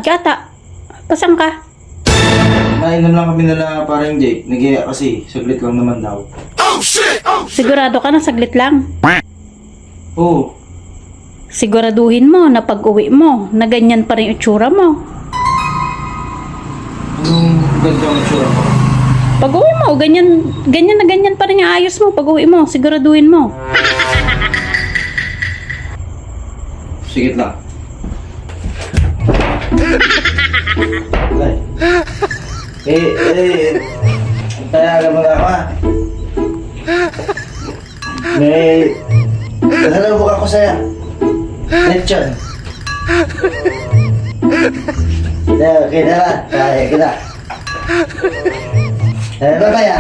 ka ata. Pasang ka? Nainom lang kami nila parang Jake. Nag-iaya kasi. Saglit lang naman daw. Sigurado ka na saglit lang. Oo. Siguraduhin mo na pag-uwi mo, na ganyan pa rin itsura mo. Anong ganito ang itsura ko? Pag-uwi mo, ganyan pa rin yung ayos mo. Pag-uwi mo, siguraduhin mo. Sige lang. Tayagan mo na ako ha. Nasalubok ako sa'yo. Lechon. Okay na ba? Kaya kita. Ba kaya?